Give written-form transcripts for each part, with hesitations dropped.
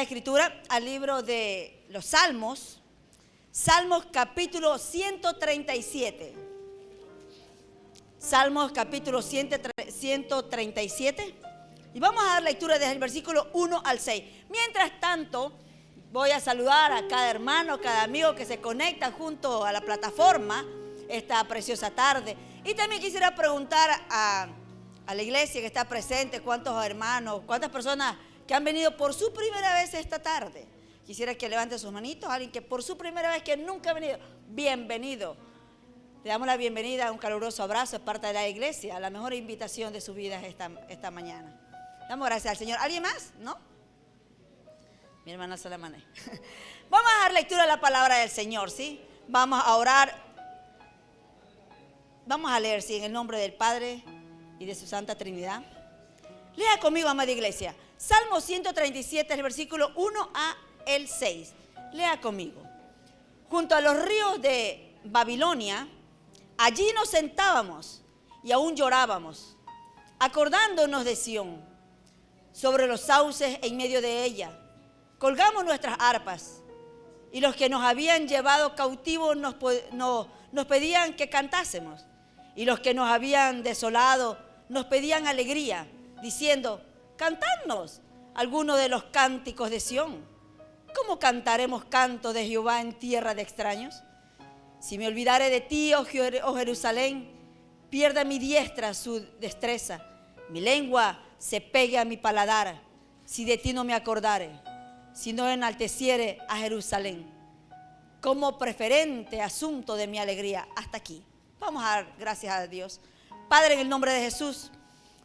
Escritura al libro de los Salmos, Salmos capítulo 137. Salmos capítulo 137. Y vamos a dar lectura desde el versículo 1 al 6. Mientras tanto, voy a saludar a cada hermano, cada amigo que se conecta junto a la plataforma esta preciosa tarde. Y también quisiera preguntar a la iglesia que está presente, cuántos hermanos, cuántas personas que han venido por su primera vez esta tarde. Quisiera que levanten sus manitos, alguien que por su primera vez, que nunca ha venido, bienvenido. Le damos la bienvenida, un caluroso abrazo, es parte de la iglesia, la mejor invitación de sus vidas esta mañana. Damos gracias al Señor. ¿Alguien más? ¿No? Mi hermana se la maneja. Vamos a dar lectura a la palabra del Señor, ¿sí? Vamos a orar. Vamos a leer, ¿sí? En el nombre del Padre y de su Santa Trinidad. Lea conmigo, amada iglesia. Salmo 137, el versículo 1 a el 6. Lea conmigo. Junto a los ríos de Babilonia, allí nos sentábamos y aún llorábamos, acordándonos de Sión. Sobre los sauces en medio de ella, colgamos nuestras arpas, y los que nos habían llevado cautivos nos pedían que cantásemos, y los que nos habían desolado nos pedían alegría, diciendo: cantadnos algunos de los cánticos de Sión. ¿Cómo cantaremos cantos de Jehová en tierra de extraños? Si me olvidare de ti, oh Jerusalén, pierda mi diestra su destreza, mi lengua se pegue a mi paladar, si de ti no me acordare, si no enalteciere a Jerusalén, como preferente asunto de mi alegría. Hasta aquí. Vamos a dar gracias a Dios. Padre, en el nombre de Jesús,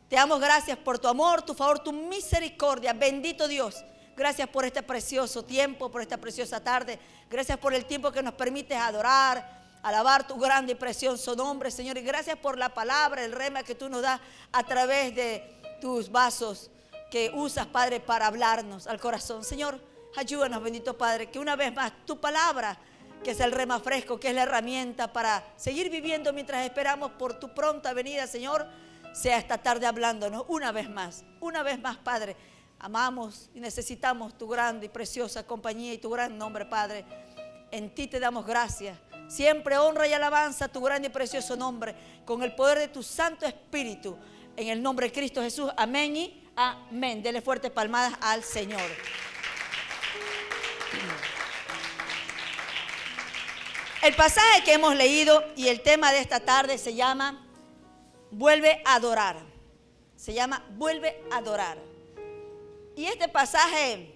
te damos gracias por tu amor, tu favor, tu misericordia. Bendito Dios, gracias por este precioso tiempo, por esta preciosa tarde. Gracias por el tiempo que nos permites adorar, alabar tu grande y precioso nombre, Señor. Y gracias por la palabra, el rema que tú nos das a través de tus vasos que usas, Padre, para hablarnos al corazón. Señor, ayúdanos, bendito Padre, que una vez más tu palabra, que es el rema fresco, que es la herramienta para seguir viviendo mientras esperamos por tu pronta venida, Señor, sea esta tarde hablándonos una vez más, Padre. Amamos y necesitamos tu grande y preciosa compañía y tu gran nombre, Padre. En ti te damos gracias. Siempre honra y alabanza a tu grande y precioso nombre, con el poder de tu Santo Espíritu. En el nombre de Cristo Jesús, amén y amén. Dele fuertes palmadas al Señor. El pasaje que hemos leído y el tema de esta tarde se llama Vuelve a adorar. Se llama Vuelve a adorar. Y este pasaje,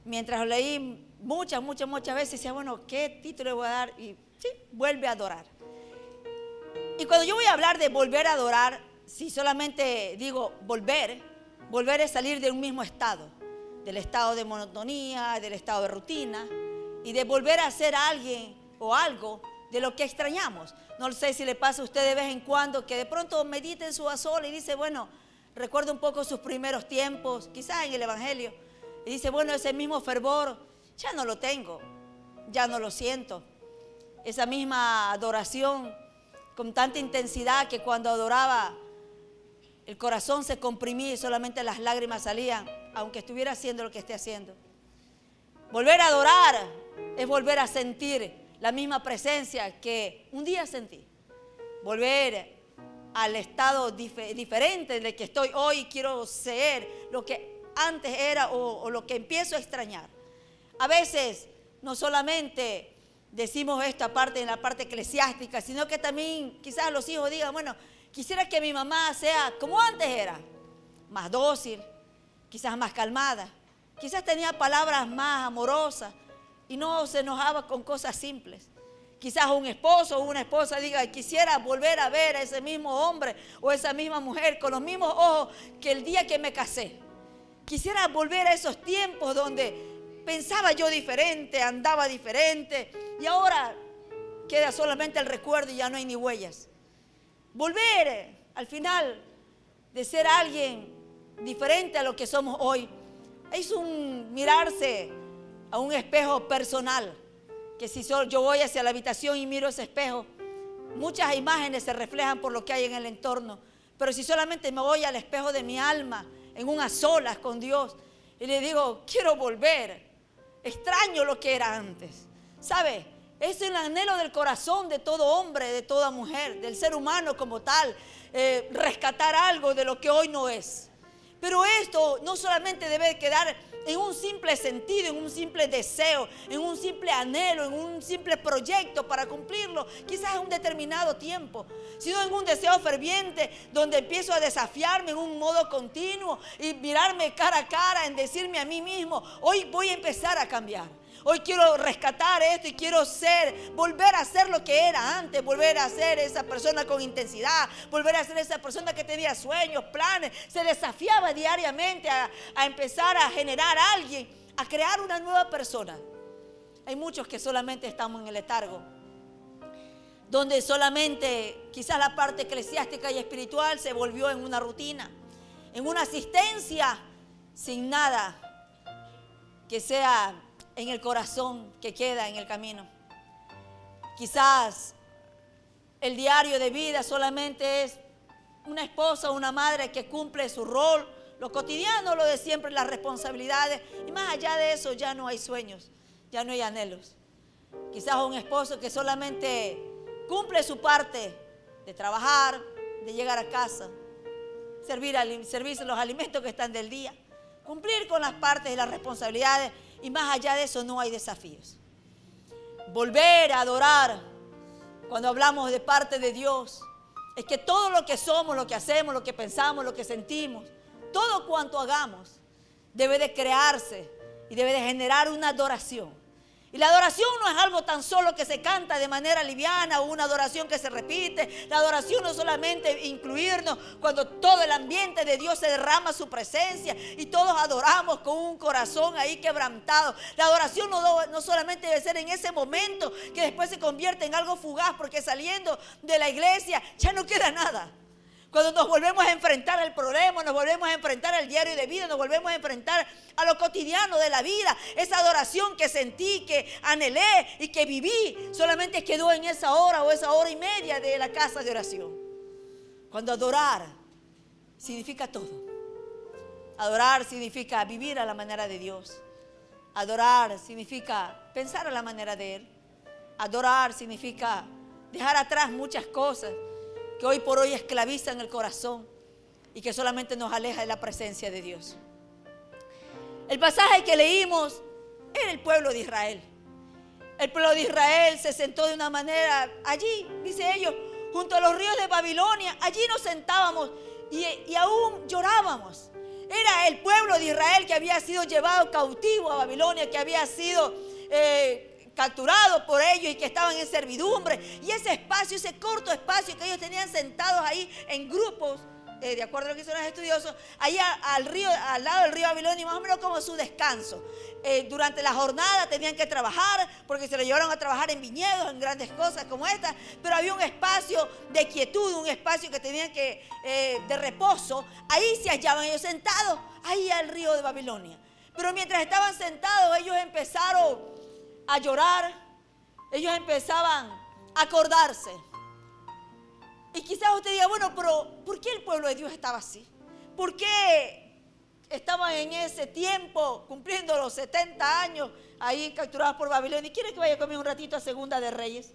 mientras lo leí muchas veces, decía, bueno, ¿qué título le voy a dar? Y sí, Vuelve a adorar. Y cuando yo voy a hablar de volver a adorar, si solamente digo volver es salir de un mismo estado, del estado de monotonía, del estado de rutina, y de volver a ser alguien o algo de lo que extrañamos. No sé si le pasa a usted de vez en cuando que de pronto medita en su sola y dice, bueno, recuerda un poco sus primeros tiempos, quizás en el Evangelio, y dice, bueno, ese mismo fervor ya no lo tengo, ya no lo siento. Esa misma adoración con tanta intensidad que cuando adoraba el corazón se comprimía y solamente las lágrimas salían, aunque estuviera haciendo lo que esté haciendo. Volver a adorar es volver a sentir la misma presencia que un día sentí. Volver al estado diferente del que estoy hoy. Quiero ser lo que antes era o lo que empiezo a extrañar. A veces no solamente decimos esta parte en la parte eclesiástica, sino que también quizás los hijos digan, bueno, quisiera que mi mamá sea como antes era, más dócil, quizás más calmada, quizás tenía palabras más amorosas y no se enojaba con cosas simples. Quizás un esposo o una esposa diga, quisiera volver a ver a ese mismo hombre o esa misma mujer con los mismos ojos que el día que me casé. Quisiera volver a esos tiempos donde pensaba yo diferente, andaba diferente, y ahora queda solamente el recuerdo y ya no hay ni huellas. Volver al final de ser alguien diferente a lo que somos hoy es un mirarse a un espejo personal, que si yo voy hacia la habitación y miro ese espejo, muchas imágenes se reflejan por lo que hay en el entorno, pero si solamente me voy al espejo de mi alma, en unas solas con Dios, y le digo, quiero volver. Extraño lo que era antes. ¿Sabe? Es el anhelo del corazón de todo hombre, de toda mujer, del ser humano como tal, rescatar algo de lo que hoy no es. Pero esto no solamente debe quedar en un simple sentido, en un simple deseo, en un simple anhelo, en un simple proyecto para cumplirlo, quizás en un determinado tiempo, sino en un deseo ferviente donde empiezo a desafiarme en un modo continuo y mirarme cara a cara, en decirme a mí mismo, hoy voy a empezar a cambiar. Hoy quiero rescatar esto y quiero volver a ser lo que era antes, volver a ser esa persona con intensidad, volver a ser esa persona que tenía sueños, planes, se desafiaba diariamente a empezar a generar a alguien, a crear una nueva persona. Hay muchos que solamente estamos en el letargo, donde solamente quizás la parte eclesiástica y espiritual se volvió en una rutina, en una asistencia sin nada que sea en el corazón que queda en el camino. Quizás el diario de vida solamente es una esposa o una madre que cumple su rol, lo cotidiano, lo de siempre, las responsabilidades, y más allá de eso ya no hay sueños, ya no hay anhelos. Quizás un esposo que solamente cumple su parte de trabajar, de llegar a casa, servirse los alimentos que están del día, cumplir con las partes y las responsabilidades, y más allá de eso no hay desafíos. Volver a adorar, cuando hablamos de parte de Dios, es que todo lo que somos, lo que hacemos, lo que pensamos, lo que sentimos, todo cuanto hagamos, debe de crearse y debe de generar una adoración. Y la adoración no es algo tan solo que se canta de manera liviana o una adoración que se repite. La adoración no es solamente incluirnos cuando todo el ambiente de Dios se derrama su presencia y todos adoramos con un corazón ahí quebrantado. La adoración no solamente debe ser en ese momento que después se convierte en algo fugaz, porque saliendo de la iglesia ya no queda nada. Cuando nos volvemos a enfrentar al problema, nos volvemos a enfrentar al diario de vida, nos volvemos a enfrentar a lo cotidiano de la vida, esa adoración que sentí, que anhelé y que viví, solamente quedó en esa hora o esa hora y media de la casa de oración. Cuando adorar significa todo. Adorar significa vivir a la manera de Dios. Adorar significa pensar a la manera de Él. Adorar significa dejar atrás muchas cosas que hoy por hoy esclavizan el corazón y que solamente nos aleja de la presencia de Dios. El pasaje que leímos era el pueblo de Israel. El pueblo de Israel se sentó de una manera allí, dice ellos, junto a los ríos de Babilonia. Allí nos sentábamos y aún llorábamos. Era el pueblo de Israel que había sido llevado cautivo a Babilonia, que había sido capturado por ellos y que estaban en servidumbre. Y ese espacio, ese corto espacio que ellos tenían sentados ahí en grupos, de acuerdo a lo que son los estudiosos, ahí al lado del río Babilonia, más o menos como su descanso. Durante la jornada tenían que trabajar, porque se lo llevaron a trabajar en viñedos, en grandes cosas como esta, pero había un espacio de quietud, un espacio que tenían que de reposo. Ahí se hallaban ellos sentados, ahí al río de Babilonia. Pero mientras estaban sentados, ellos empezaron a llorar, ellos empezaban a acordarse. Y quizás usted diga, bueno, pero ¿por qué el pueblo de Dios estaba así? ¿Por qué estaban en ese tiempo cumpliendo los 70 años ahí capturados por Babilonia? ¿Y quiere que vaya conmigo un ratito a Segunda de Reyes?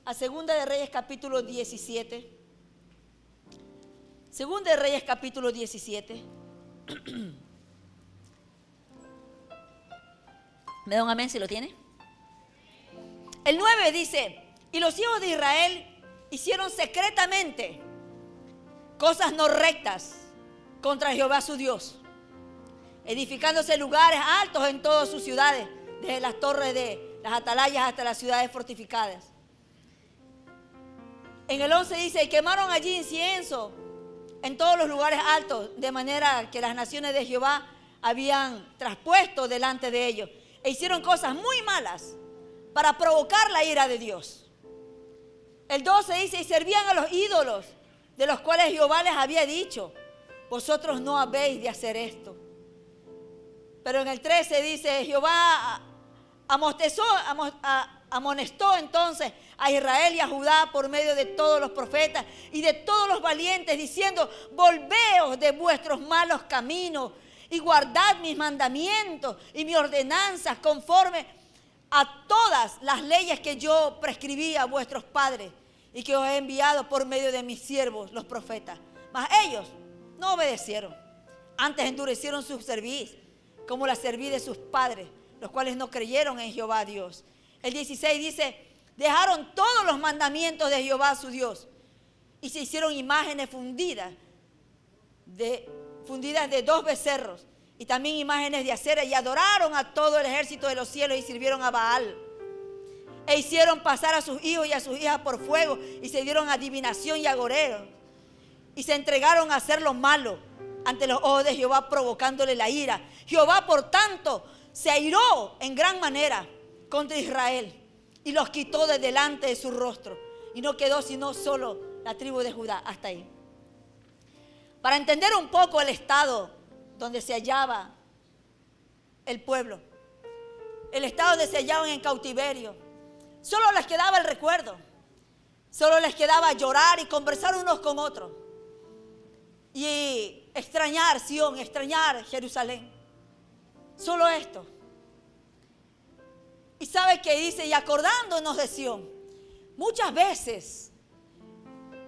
A Segunda de Reyes capítulo 17. Segunda de Reyes capítulo 17. ¿Me da un amén si lo tiene? El 9 dice, y los hijos de Israel hicieron secretamente cosas no rectas contra Jehová su Dios, edificándose lugares altos en todas sus ciudades, desde las torres de las atalayas hasta las ciudades fortificadas. En el 11 dice, y quemaron allí incienso en todos los lugares altos, de manera que las naciones de Jehová habían traspuesto delante de ellos. E hicieron cosas muy malas para provocar la ira de Dios. El 12 dice, y servían a los ídolos, de los cuales Jehová les había dicho, vosotros no habéis de hacer esto. Pero en el 13 dice, Jehová amonestó entonces a Israel y a Judá por medio de todos los profetas y de todos los valientes, diciendo, volveos de vuestros malos caminos y guardad mis mandamientos y mis ordenanzas conforme a todas las leyes que yo prescribí a vuestros padres y que os he enviado por medio de mis siervos, los profetas. Mas ellos no obedecieron, antes endurecieron su cerviz, como la cerviz de sus padres, los cuales no creyeron en Jehová Dios. El 16 dice, dejaron todos los mandamientos de Jehová su Dios y se hicieron imágenes fundidas de 2 becerros y también imágenes de acera y adoraron a todo el ejército de los cielos y sirvieron a Baal. E hicieron pasar a sus hijos y a sus hijas por fuego y se dieron adivinación y agoreros y se entregaron a hacer lo malo ante los ojos de Jehová, provocándole la ira. Jehová, por tanto, se airó en gran manera contra Israel y los quitó de delante de su rostro. Y no quedó sino solo la tribu de Judá. Hasta ahí. Para entender un poco el estado donde se hallaba el pueblo, el estado donde se hallaban en cautiverio, solo les quedaba el recuerdo, solo les quedaba llorar y conversar unos con otros y extrañar Sión, extrañar Jerusalén. Solo esto. Y sabe que dice, y acordándonos de Sión, muchas veces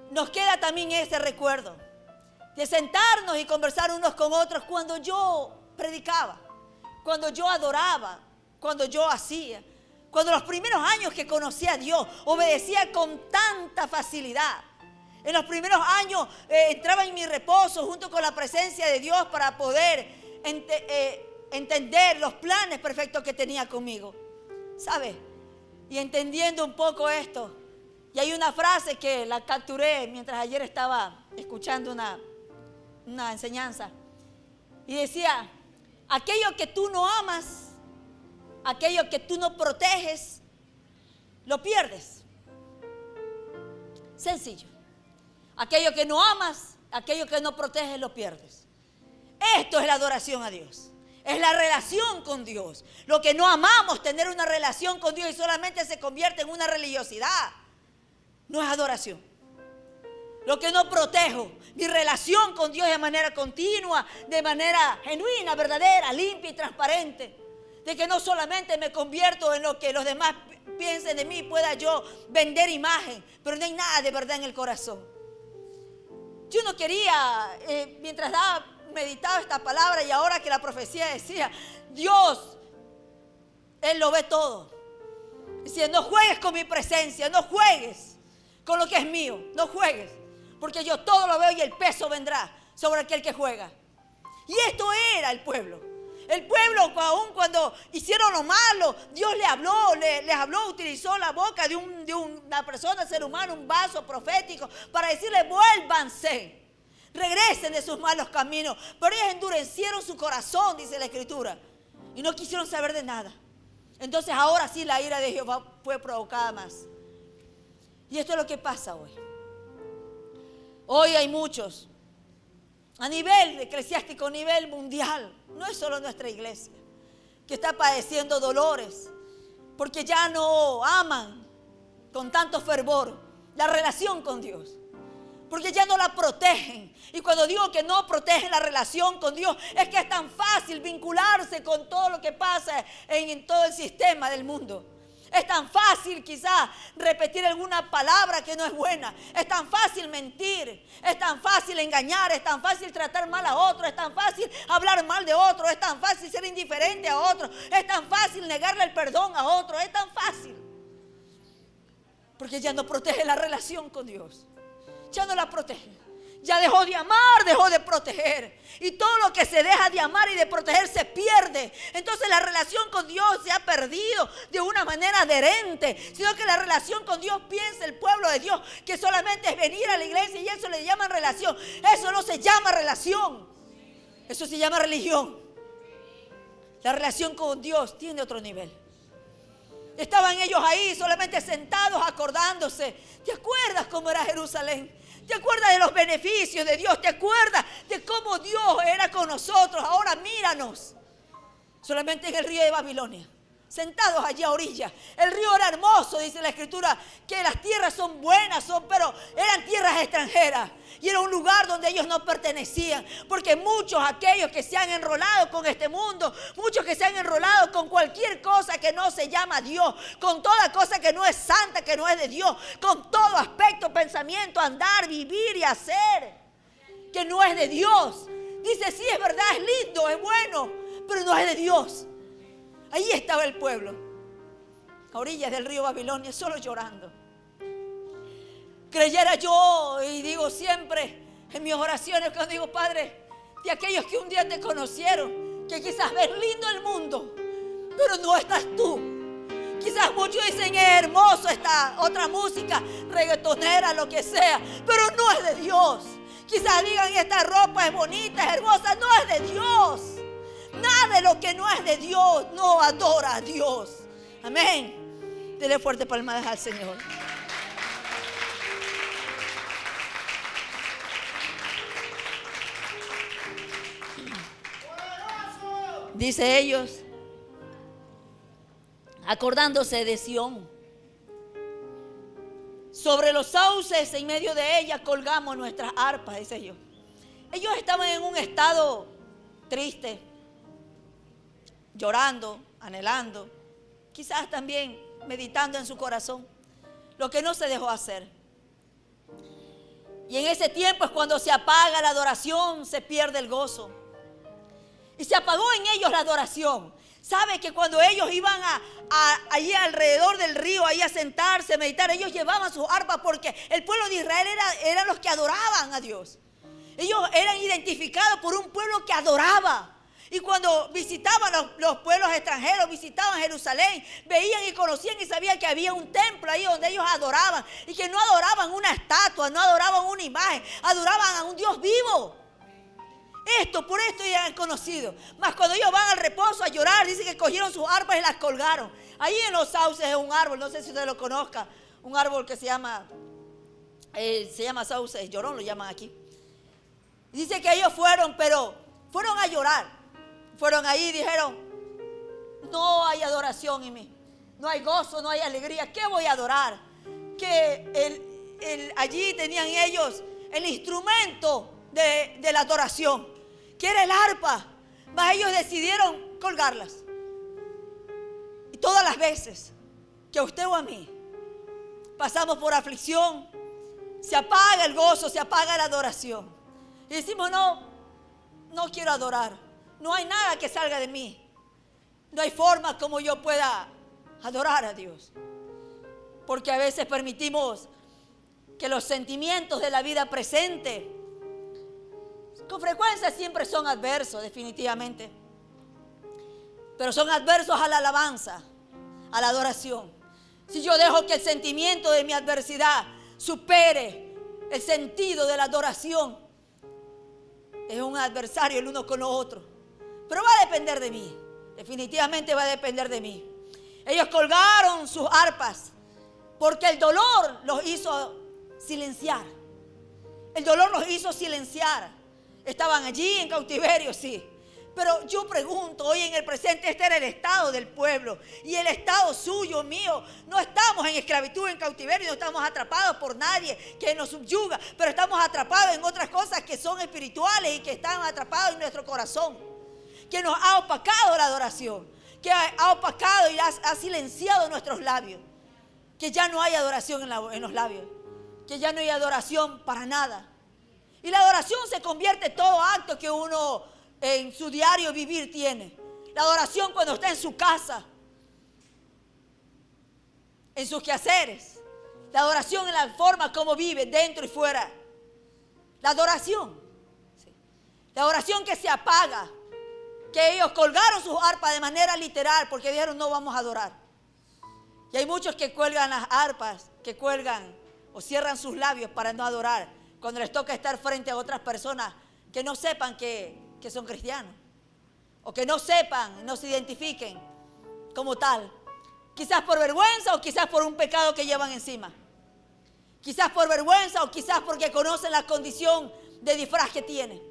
nos queda también ese recuerdo de sentarnos y conversar unos con otros cuando yo predicaba, cuando yo adoraba, cuando yo hacía, cuando los primeros años que conocí a Dios, obedecía con tanta facilidad. En los primeros años entraba en mi reposo junto con la presencia de Dios para poder entender los planes perfectos que tenía conmigo. ¿Sabe? Y entendiendo un poco esto, y hay una frase que la capturé mientras ayer estaba escuchando una enseñanza, y decía, aquello que tú no amas, aquello que tú no proteges, lo pierdes. Sencillo. Aquello que no amas, aquello que no proteges, lo pierdes. Esto es la adoración a Dios. Es la relación con Dios. Lo que no amamos, tener una relación con Dios y solamente se convierte en una religiosidad, no es adoración. Lo que no protejo, mi relación con Dios de manera continua, de manera genuina, verdadera, limpia y transparente. De que no solamente me convierto en lo que los demás piensen de mí, pueda yo vender imagen, pero no hay nada de verdad en el corazón. Yo no quería, mientras meditaba esta palabra y ahora que la profecía decía, Dios, Él lo ve todo. Decía, no juegues con mi presencia, no juegues con lo que es mío, no juegues, porque yo todo lo veo y el peso vendrá sobre aquel que juega. Y esto era el pueblo. El pueblo, aún cuando hicieron lo malo, Dios les habló, utilizó la boca de una persona, ser humano, un vaso profético, para decirle, vuélvanse, regresen de sus malos caminos. Pero ellos endurecieron su corazón, dice la Escritura, y no quisieron saber de nada. Entonces ahora sí la ira de Jehová fue provocada más. Y esto es lo que pasa hoy. Hoy hay muchos, a nivel eclesiástico, a nivel mundial, no es solo nuestra iglesia, que está padeciendo dolores, porque ya no aman con tanto fervor la relación con Dios, porque ya no la protegen. Y cuando digo que no protegen la relación con Dios, es que es tan fácil vincularse con todo lo que pasa en todo el sistema del mundo. Es tan fácil quizás repetir alguna palabra que no es buena. Es tan fácil mentir. Es tan fácil engañar. Es tan fácil tratar mal a otro. Es tan fácil hablar mal de otro. Es tan fácil ser indiferente a otro. Es tan fácil negarle el perdón a otro. Es tan fácil. Porque ya no protege la relación con Dios. Ya no la protege. Ya dejó de amar, dejó de proteger. Y todo lo que se deja de amar y de proteger se pierde. Entonces la relación con Dios se ha perdido de una manera adherente. Sino que la relación con Dios, piensa el pueblo de Dios, que solamente es venir a la iglesia y eso le llaman relación. Eso no se llama relación. Eso se llama religión. La relación con Dios tiene otro nivel. Estaban ellos ahí solamente sentados acordándose. ¿Te acuerdas cómo era Jerusalén? ¿Te acuerdas de los beneficios de Dios? ¿Te acuerdas de cómo Dios era con nosotros? Ahora míranos. Solamente en el río de Babilonia. sentados allí a orilla. El río era hermoso, dice la Escritura, que las tierras son buenas, pero eran tierras extranjeras. Y era un lugar donde ellos no pertenecían. Porque muchos, aquellos que se han enrolado con este mundo, muchos que se han enrolado con cualquier cosa que no se llama Dios, con toda cosa que no es santa, que no es de Dios, con todo aspecto, pensamiento, andar, vivir y hacer, que no es de Dios. Dice, sí, es verdad, es lindo, es bueno, pero no es de Dios. Ahí estaba el pueblo, a orillas del río Babilonia, solo llorando. Creyera yo, y digo siempre en mis oraciones, cuando digo, Padre, de aquellos que un día te conocieron, que quizás ves lindo el mundo, pero no estás tú. Quizás muchos dicen, es hermoso esta otra música, reggaetonera, lo que sea, pero no es de Dios. Quizás digan, esta ropa es bonita, es hermosa, no es de Dios. Nada de lo que no es de Dios no adora a Dios. Amén. Dele fuerte palmadas al Señor. Dice ellos, acordándose de Sión, sobre los sauces en medio de ella colgamos nuestras arpas, dice ellos. Ellos estaban en un estado triste, llorando, anhelando, quizás también meditando en su corazón lo que no se dejó hacer. Y en ese tiempo es cuando se apaga la adoración, se pierde el gozo. Y se apagó en ellos la adoración. ¿Sabe que cuando ellos iban allí alrededor del río, ahí a sentarse, a meditar, ellos llevaban sus arpas porque el pueblo de Israel eran los que adoraban a Dios? Ellos eran identificados por un pueblo que adoraba. Y cuando visitaban los pueblos extranjeros, visitaban Jerusalén, veían y conocían y sabían que había un templo ahí donde ellos adoraban. Y que no adoraban una estatua, no adoraban una imagen, adoraban a un Dios vivo. Por esto ya han conocido. Mas cuando ellos van al reposo a llorar, dice que cogieron sus arpas y las colgaron. Ahí en los sauces es un árbol, no sé si usted lo conozca, un árbol que se llama sauce, llorón lo llaman aquí. Dice que ellos fueron a llorar. Fueron ahí y dijeron, no hay adoración en mí, no hay gozo, no hay alegría. ¿Qué voy a adorar? Que allí tenían ellos el instrumento de la adoración, que era el arpa, mas ellos decidieron colgarlas. Y todas las veces que a usted o a mí pasamos por aflicción, se apaga el gozo, se apaga la adoración. Y decimos, no quiero adorar, no hay nada que salga de mí, no hay forma como yo pueda adorar a Dios. Porque a veces permitimos que los sentimientos de la vida presente con frecuencia siempre son adversos, definitivamente. Pero son adversos a la alabanza, a la adoración. Si yo dejo que el sentimiento de mi adversidad supere el sentido de la adoración, es un adversario el uno con los otros. Pero va a depender de mí, definitivamente va a depender de mí. Ellos colgaron sus arpas porque el dolor los hizo silenciar. El dolor los hizo silenciar. Estaban allí en cautiverio, sí. Pero yo pregunto, hoy en el presente, este era el estado del pueblo. Y el estado suyo, mío, no estamos en esclavitud, en cautiverio, no estamos atrapados por nadie que nos subyuga. Pero estamos atrapados en otras cosas que son espirituales y que están atrapados en nuestro corazón. Que nos ha opacado la adoración. Que ha opacado y ha silenciado nuestros labios. Que ya no hay adoración en los labios. Que ya no hay adoración para nada. Y la adoración se convierte en todo acto que uno en su diario vivir tiene. La adoración cuando está en su casa, en sus quehaceres. La adoración en la forma como vive, dentro y fuera. La adoración. Sí. La adoración que se apaga. Que ellos colgaron sus arpas de manera literal porque dijeron no vamos a adorar. Y hay muchos que cuelgan las arpas, que cuelgan o cierran sus labios para no adorar. Cuando les toca estar frente a otras personas que no sepan que son cristianos. O que no sepan, no se identifiquen como tal. Quizás por vergüenza o quizás por un pecado que llevan encima. Quizás por vergüenza o quizás porque conocen la condición de disfraz que tienen.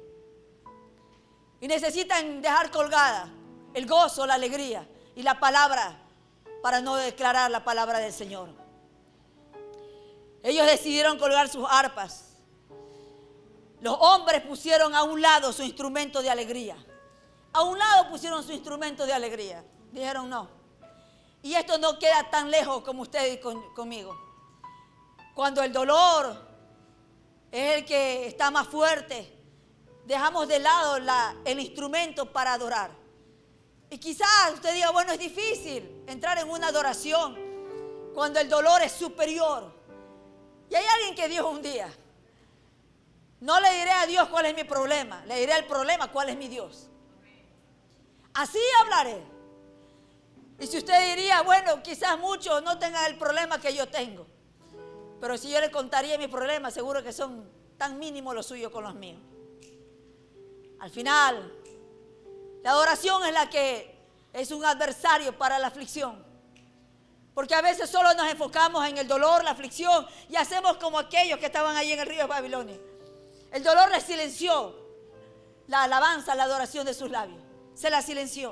Y necesitan dejar colgada el gozo, la alegría y la palabra para no declarar la palabra del Señor. Ellos decidieron colgar sus arpas. Los hombres pusieron a un lado su instrumento de alegría. A un lado pusieron su instrumento de alegría. Dijeron no. Y esto no queda tan lejos como ustedes conmigo. Cuando el dolor es el que está más fuerte, dejamos de lado el instrumento para adorar. Y quizás usted diga, bueno, es difícil entrar en una adoración cuando el dolor es superior. Y hay alguien que dijo un día, no le diré a Dios cuál es mi problema, le diré al problema cuál es mi Dios. Así hablaré. Y si usted diría, bueno, quizás muchos no tengan el problema que yo tengo, pero si yo le contaría mis problemas, seguro que son tan mínimos los suyos con los míos. Al final, la adoración es la que es un adversario para la aflicción. Porque a veces solo nos enfocamos en el dolor, la aflicción, y hacemos como aquellos que estaban allí en el río de Babilonia. El dolor le silenció la alabanza, la adoración de sus labios. Se la silenció.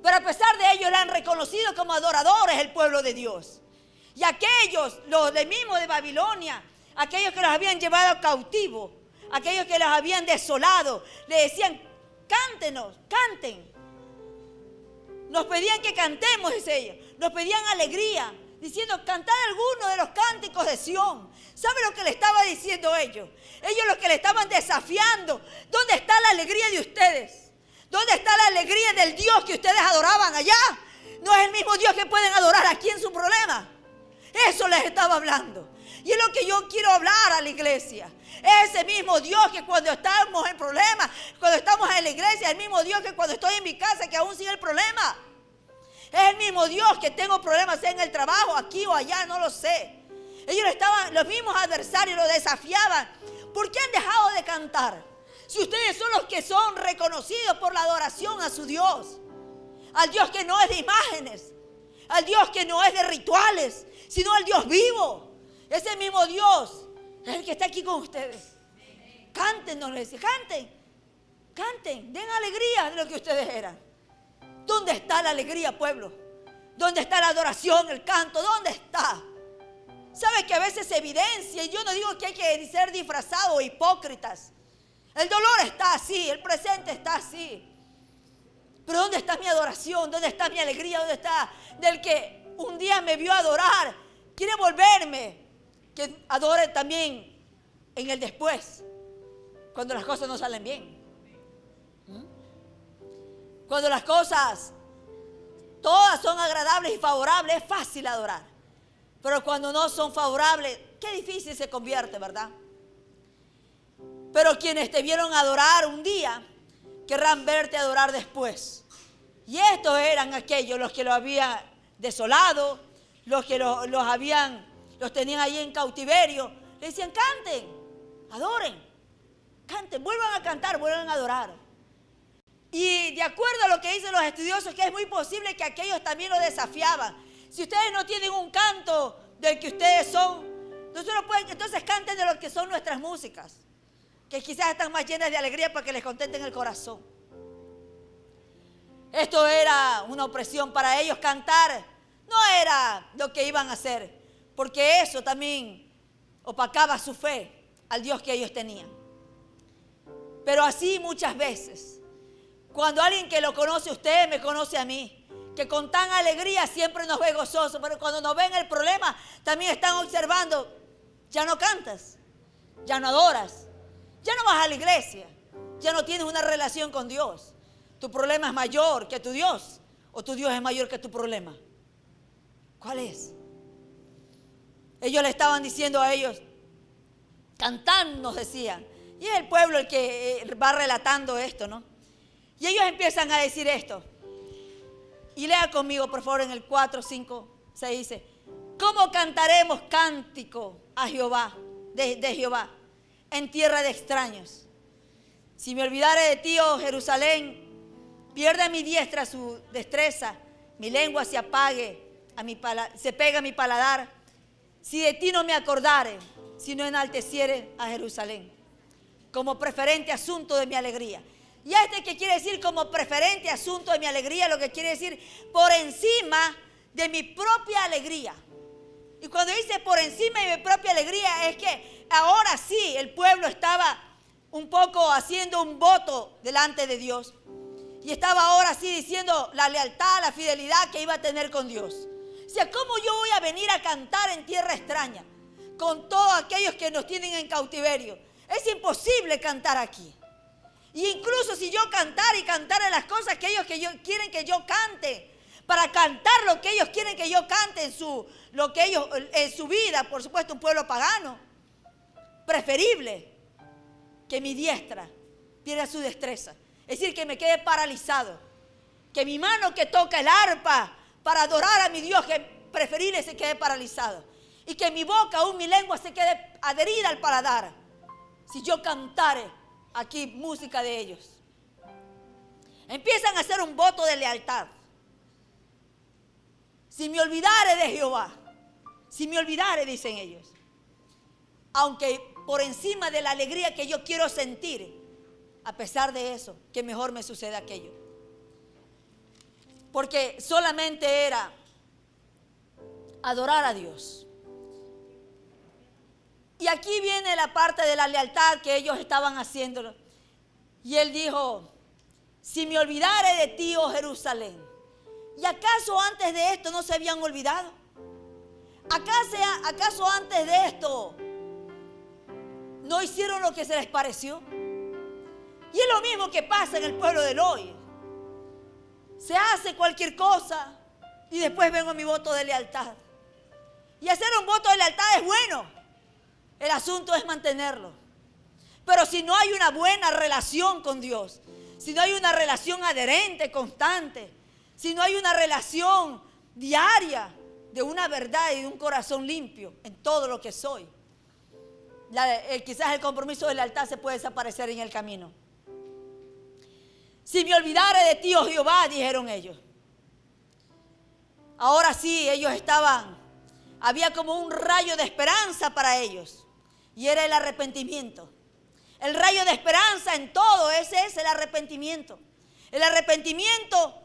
Pero a pesar de ello, le han reconocido como adoradores el pueblo de Dios. Y aquellos, los de mismo de Babilonia, aquellos que los habían llevado cautivo, aquellos que los habían desolado, le decían, cántenos, canten. Nos pedían que cantemos, dice ellos. Nos pedían alegría, diciendo, cantad alguno de los cánticos de Sión. ¿Sabe lo que le estaba diciendo ellos? Ellos los que le estaban desafiando. ¿Dónde está la alegría de ustedes? ¿Dónde está la alegría del Dios que ustedes adoraban allá? No es el mismo Dios que pueden adorar aquí en su problema. Eso les estaba hablando. Y es lo que yo quiero hablar a la iglesia. Es ese mismo Dios que cuando estamos en problemas, cuando estamos en la iglesia, es el mismo Dios que cuando estoy en mi casa, que aún sigue el problema. Es el mismo Dios que tengo problemas, sea en el trabajo, aquí o allá, no lo sé. Ellos los mismos adversarios lo desafiaban. ¿Por qué han dejado de cantar? Si ustedes son los que son reconocidos por la adoración a su Dios, al Dios que no es de imágenes, al Dios que no es de rituales, sino al Dios vivo. Ese mismo Dios es el que está aquí con ustedes. Canten, no les dice, canten, den alegría de lo que ustedes eran. ¿Dónde está la alegría, pueblo? ¿Dónde está la adoración, el canto? ¿Dónde está? ¿Sabe que a veces se evidencia? Y yo no digo que hay que ser disfrazados o hipócritas. El dolor está así, el presente está así. Pero ¿dónde está mi adoración? ¿Dónde está mi alegría? ¿Dónde está del que un día me vio adorar? Quiere volverme. Que adore también en el después, cuando las cosas no salen bien. Cuando las cosas todas son agradables y favorables, es fácil adorar. Pero cuando no son favorables, qué difícil se convierte, ¿verdad? Pero quienes te vieron adorar un día, querrán verte adorar después. Y estos eran aquellos los que lo habían desolado, los que los tenían ahí en cautiverio. Le decían, canten, adoren, canten, vuelvan a cantar, vuelvan a adorar. Y de acuerdo a lo que dicen los estudiosos, que es muy posible que aquellos también lo desafiaban. Si ustedes no tienen un canto del que ustedes son, entonces canten de lo que son nuestras músicas, que quizás están más llenas de alegría para que les contenten el corazón. Esto era una opresión para ellos. Cantar no era lo que iban a hacer, porque eso también opacaba su fe al Dios que ellos tenían. Pero así muchas veces, cuando alguien que lo conoce a usted, me conoce a mí, que con tan alegría siempre nos ve gozosos, pero cuando nos ven el problema, también están observando, ya no cantas, ya no adoras, ya no vas a la iglesia, ya no tienes una relación con Dios. Tu problema es mayor que tu Dios, o tu Dios es mayor que tu problema. ¿Cuál es? Ellos le estaban diciendo a ellos, cantad, nos decían. Y es el pueblo el que va relatando esto, ¿no? Y ellos empiezan a decir esto. Y lea conmigo, por favor, en el 4, 5, 6 dice, ¿cómo cantaremos cántico a Jehová, de Jehová, en tierra de extraños? Si me olvidare de ti, oh Jerusalén, pierda mi diestra su destreza, mi lengua se apague, se pega a mi paladar. Si de ti no me acordare, si no enalteciere a Jerusalén, como preferente asunto de mi alegría. Y que quiere decir como preferente asunto de mi alegría, lo que quiere decir por encima de mi propia alegría. Y cuando dice por encima de mi propia alegría, es que ahora sí el pueblo estaba un poco haciendo un voto delante de Dios. Y estaba ahora sí diciendo la lealtad, la fidelidad que iba a tener con Dios. O sea, ¿cómo yo voy a venir a cantar en tierra extraña con todos aquellos que nos tienen en cautiverio? Es imposible cantar aquí. Y incluso si yo cantara las cosas que ellos quieren que yo cante, para cantar lo que ellos quieren que yo cante en su vida, por supuesto un pueblo pagano, preferible que mi diestra pierda su destreza. Es decir, que me quede paralizado, que mi mano que toca el arpa para adorar a mi Dios, que preferible se quede paralizado, y que mi boca, aún mi lengua, se quede adherida al paladar, si yo cantare aquí música de ellos. Empiezan a hacer un voto de lealtad. Si me olvidare de Jehová, si me olvidare, dicen ellos, aunque por encima de la alegría que yo quiero sentir, a pesar de eso, que mejor me suceda aquello. Porque solamente era adorar a Dios. Y aquí viene la parte de la lealtad que ellos estaban haciéndolo. Y él dijo, si me olvidare de ti, oh Jerusalén. ¿Y acaso antes de esto no se habían olvidado? ¿Acaso antes de esto no hicieron lo que se les pareció? Y es lo mismo que pasa en el pueblo del hoy. Se hace cualquier cosa y después vengo a mi voto de lealtad. Y hacer un voto de lealtad es bueno. El asunto es mantenerlo. Pero si no hay una buena relación con Dios, si no hay una relación adherente, constante, si no hay una relación diaria de una verdad y de un corazón limpio en todo lo que soy, quizás el compromiso de lealtad se puede desaparecer en el camino. Si me olvidare de ti, oh Jehová, dijeron ellos. Ahora sí, ellos había como un rayo de esperanza para ellos, y era el arrepentimiento. El rayo de esperanza en todo, ese es el arrepentimiento. El arrepentimiento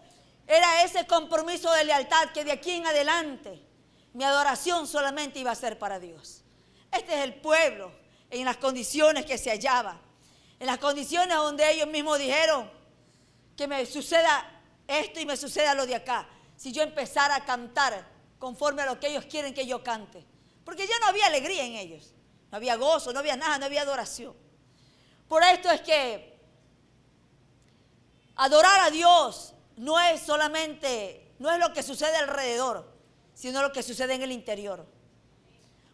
era ese compromiso de lealtad que de aquí en adelante mi adoración solamente iba a ser para Dios. Este es el pueblo en las condiciones que se hallaba, en las condiciones donde ellos mismos dijeron que me suceda esto y me suceda lo de acá, si yo empezara a cantar conforme a lo que ellos quieren que yo cante. Porque ya no había alegría en ellos, no había gozo, no había nada, no había adoración. Por esto es que adorar a Dios no es lo que sucede alrededor, sino lo que sucede en el interior.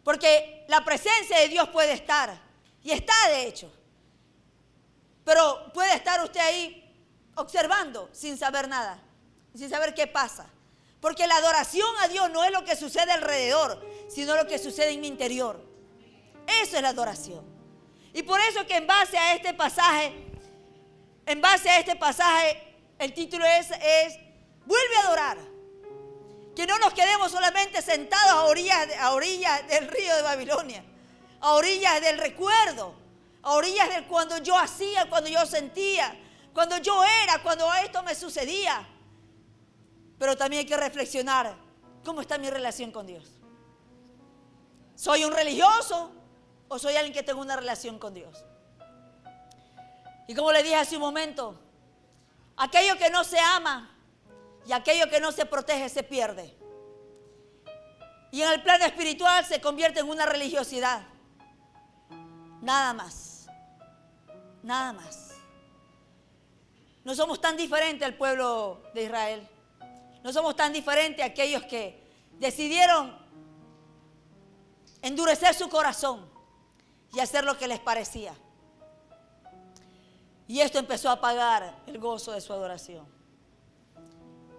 Porque la presencia de Dios puede estar, y está de hecho, pero puede estar usted ahí observando sin saber nada, sin saber qué pasa. Porque la adoración a Dios no es lo que sucede alrededor, sino lo que sucede en mi interior. Eso es la adoración. Y por eso que en base a este pasaje, el título es vuelve a adorar. Que no nos quedemos solamente sentados a orillas del río de Babilonia, a orillas del recuerdo, a orillas de cuando yo hacía, cuando yo sentía, cuando yo era, cuando esto me sucedía. Pero también hay que reflexionar, ¿cómo está mi relación con Dios? ¿Soy un religioso o soy alguien que tengo una relación con Dios? Y como le dije hace un momento, aquello que no se ama y aquello que no se protege se pierde. Y en el plano espiritual se convierte en una religiosidad. Nada más. Nada más. No somos tan diferentes al pueblo de Israel. No somos tan diferentes a aquellos que decidieron endurecer su corazón y hacer lo que les parecía. Y esto empezó a apagar el gozo de su adoración.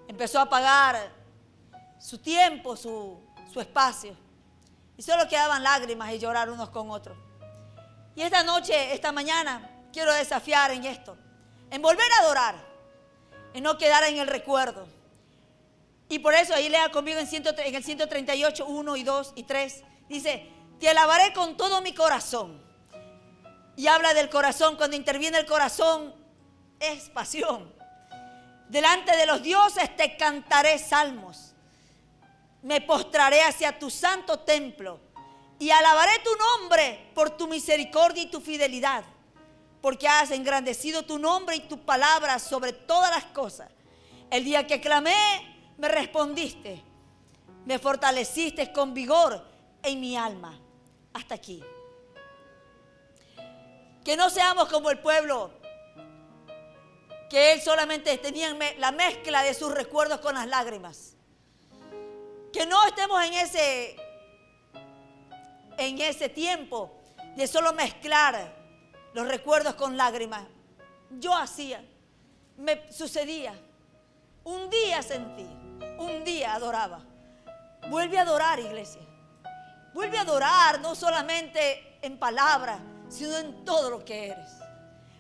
Empezó a apagar su tiempo, su espacio. Y solo quedaban lágrimas y llorar unos con otros. Y esta mañana, quiero desafiar en esto. En volver a adorar. En no quedar en el recuerdo. Y por eso ahí lea conmigo en el 138, 1 y 2 y 3. Dice, te alabaré con todo mi corazón. Y habla del corazón. Cuando interviene el corazón, es pasión. Delante de los dioses te cantaré salmos. Me postraré hacia tu santo templo y alabaré tu nombre por tu misericordia y tu fidelidad, porque has engrandecido tu nombre y tu palabra sobre todas las cosas. El día que clamé, me respondiste. Me fortaleciste con vigor en mi alma. Hasta aquí. Que no seamos como el pueblo, que él solamente tenía la mezcla de sus recuerdos con las lágrimas. Que no estemos en ese tiempo de solo mezclar los recuerdos con lágrimas. Yo hacía, me sucedía. Un día sentí, un día adoraba. Vuelve a adorar, iglesia. Vuelve a adorar, no solamente en palabras, sino en todo lo que eres.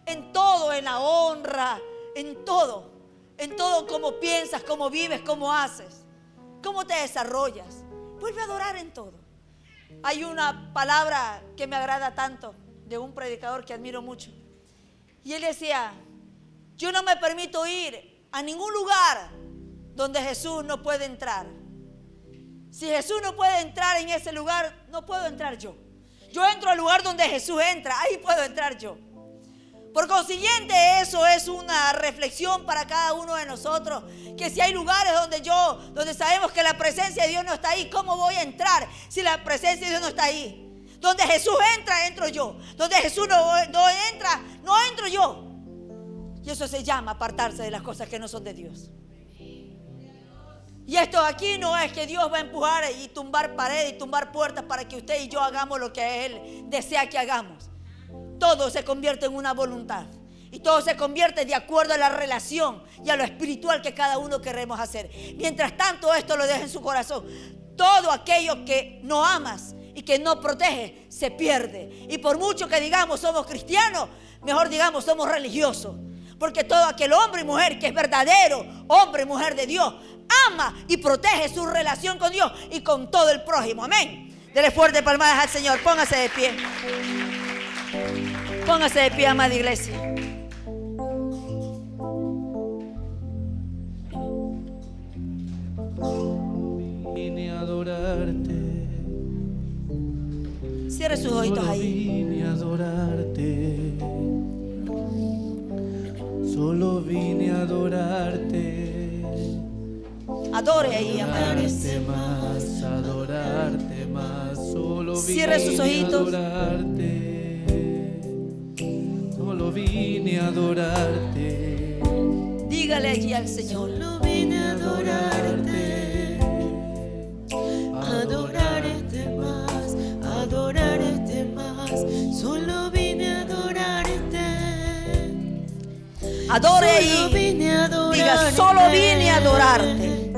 En todo, en la honra, en todo cómo piensas, cómo vives, cómo haces, cómo te desarrollas. Vuelve a adorar en todo. Hay una palabra que me agrada tanto de un predicador que admiro mucho. Y él decía, yo no me permito ir a ningún lugar donde Jesús no puede entrar. Si Jesús no puede entrar en ese lugar, no puedo entrar yo. Yo entro al lugar donde Jesús entra, ahí puedo entrar yo. Por consiguiente, eso es una reflexión para cada uno de nosotros, que si hay lugares donde sabemos que la presencia de Dios no está ahí, ¿cómo voy a entrar si la presencia de Dios no está ahí? Donde Jesús entra, entro yo. Donde Jesús no entra, no entro yo. Y eso se llama apartarse de las cosas que no son de Dios. Y esto aquí no es que Dios va a empujar y tumbar paredes y tumbar puertas para que usted y yo hagamos lo que Él desea que hagamos. Todo se convierte en una voluntad. Y todo se convierte de acuerdo a la relación y a lo espiritual que cada uno queremos hacer. Mientras tanto, esto lo deja en su corazón. Todo aquello que no amas y que no protege se pierde. Y por mucho que digamos somos cristianos, mejor digamos somos religiosos. Porque todo aquel hombre y mujer que es verdadero hombre y mujer de Dios ama y protege su relación con Dios y con todo el prójimo. Amén. Dele fuerte palmadas al Señor. Póngase de pie. Póngase de pie, amada iglesia. Vine a adorarte. Cierre sus ojitos ahí. Vine a adorarte. Solo vine a adorarte. Adore ahí, amada iglesia. Adorarte más. Solo Cierre sus ojitos. A adorarte. Solo vine a adorarte. Dígale allí al Señor. Solo vine a adorarte, adorarte más, adorarte más. Solo vine a adorarte. Adore Solo ahí. vine a adorarte. Diga, solo vine a adorarte.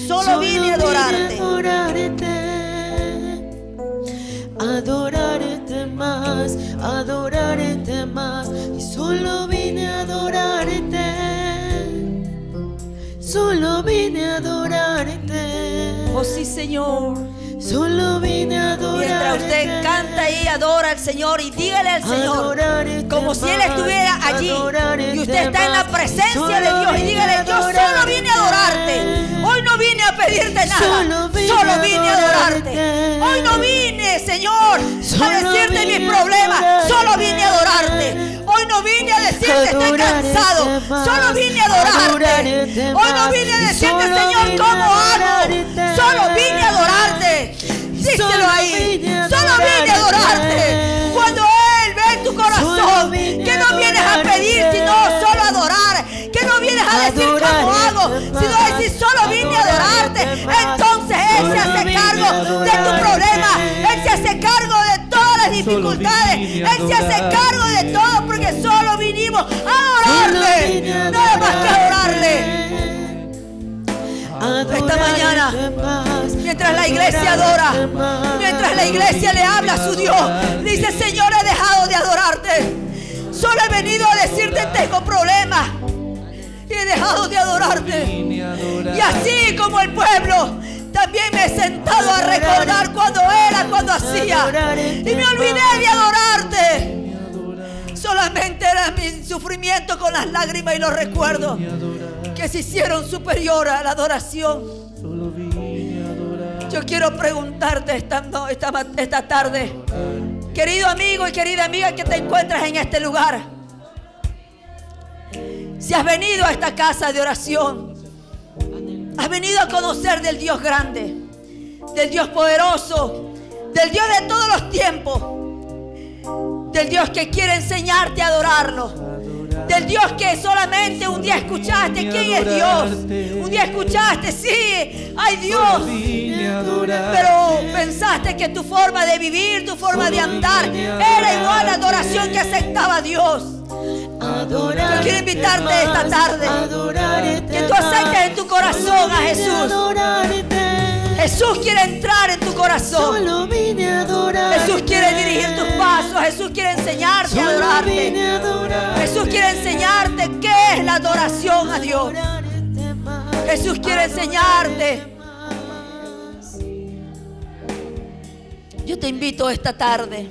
Solo vine a adorarte. Adorarte más, adorarte más. Y solo vine a adorarte. Solo vine a adorarte. Oh sí, Señor. Solo vine a adorarte. Mientras usted canta y adora al Señor y dígale al Señor, Adorarte como si Él estuviera más, allí adorarte y usted está en la más. presencia Solo de Dios, y vine dígale, a yo solo vine a adorarte. Hoy no vine a pedirte nada, Solo vine a a adorarte. adorarte. Hoy no vine, Señor, Solo a decirte vine mis a problemas, adorarte. solo vine a adorarte. Hoy no vine a decirte estoy Adorarte cansado, más, solo vine a adorarte. adorarte Hoy no más. vine a decirte, Solo Señor, vine cómo a hago, adorarte. solo vine a adorarte. Díselo ahí, vine a solo vine a adorarte. adorarte. Cuando Él ve en tu Solo corazón vine que a no vienes a pedir, adorarte. sino solo a adorar, que no vienes a decir cómo hago, sino a decir solo vine a adorarte, entonces Él se hace cargo de tu problema, Él se hace cargo de todas las dificultades, Él se hace cargo de todo, porque solo vinimos a adorarle, nada más que adorarle. Esta mañana, mientras la iglesia adora, mientras la iglesia le habla a su Dios, dice, Señor, he dejado de adorarte. Solo he venido a decirte tengo problemas y he dejado de adorarte. Y así como el pueblo, también me he sentado a recordar cuando era, cuando hacía, y me olvidé de adorarte. Solamente era mi sufrimiento con las lágrimas y los recuerdos vine a adorar, que se hicieron superior a la adoración. solo vine a adorar. Yo quiero preguntarte esta tarde, querido amigo y querida amiga que te encuentras en este lugar, si has venido a esta casa de oración, has venido a conocer del Dios grande, del Dios poderoso, del Dios de todos los tiempos, del Dios que quiere enseñarte a adorarlo, del Dios que solamente un día escuchaste quién es Dios, un día escuchaste, sí, hay Dios, Vine a adorar, pero pensaste que tu forma de vivir, tu forma de andar era igual a la adoración que aceptaba Dios. Yo quiero invitarte esta tarde que tú aceptes en tu corazón a Jesús. Jesús quiere entrar en tu corazón. Solo vine a adorarte. Jesús quiere dirigir tus pasos. Jesús quiere enseñarte a Solo adorarte. vine a adorarte. Jesús quiere enseñarte qué es la adoración a Dios. Jesús quiere enseñarte. Yo te invito esta tarde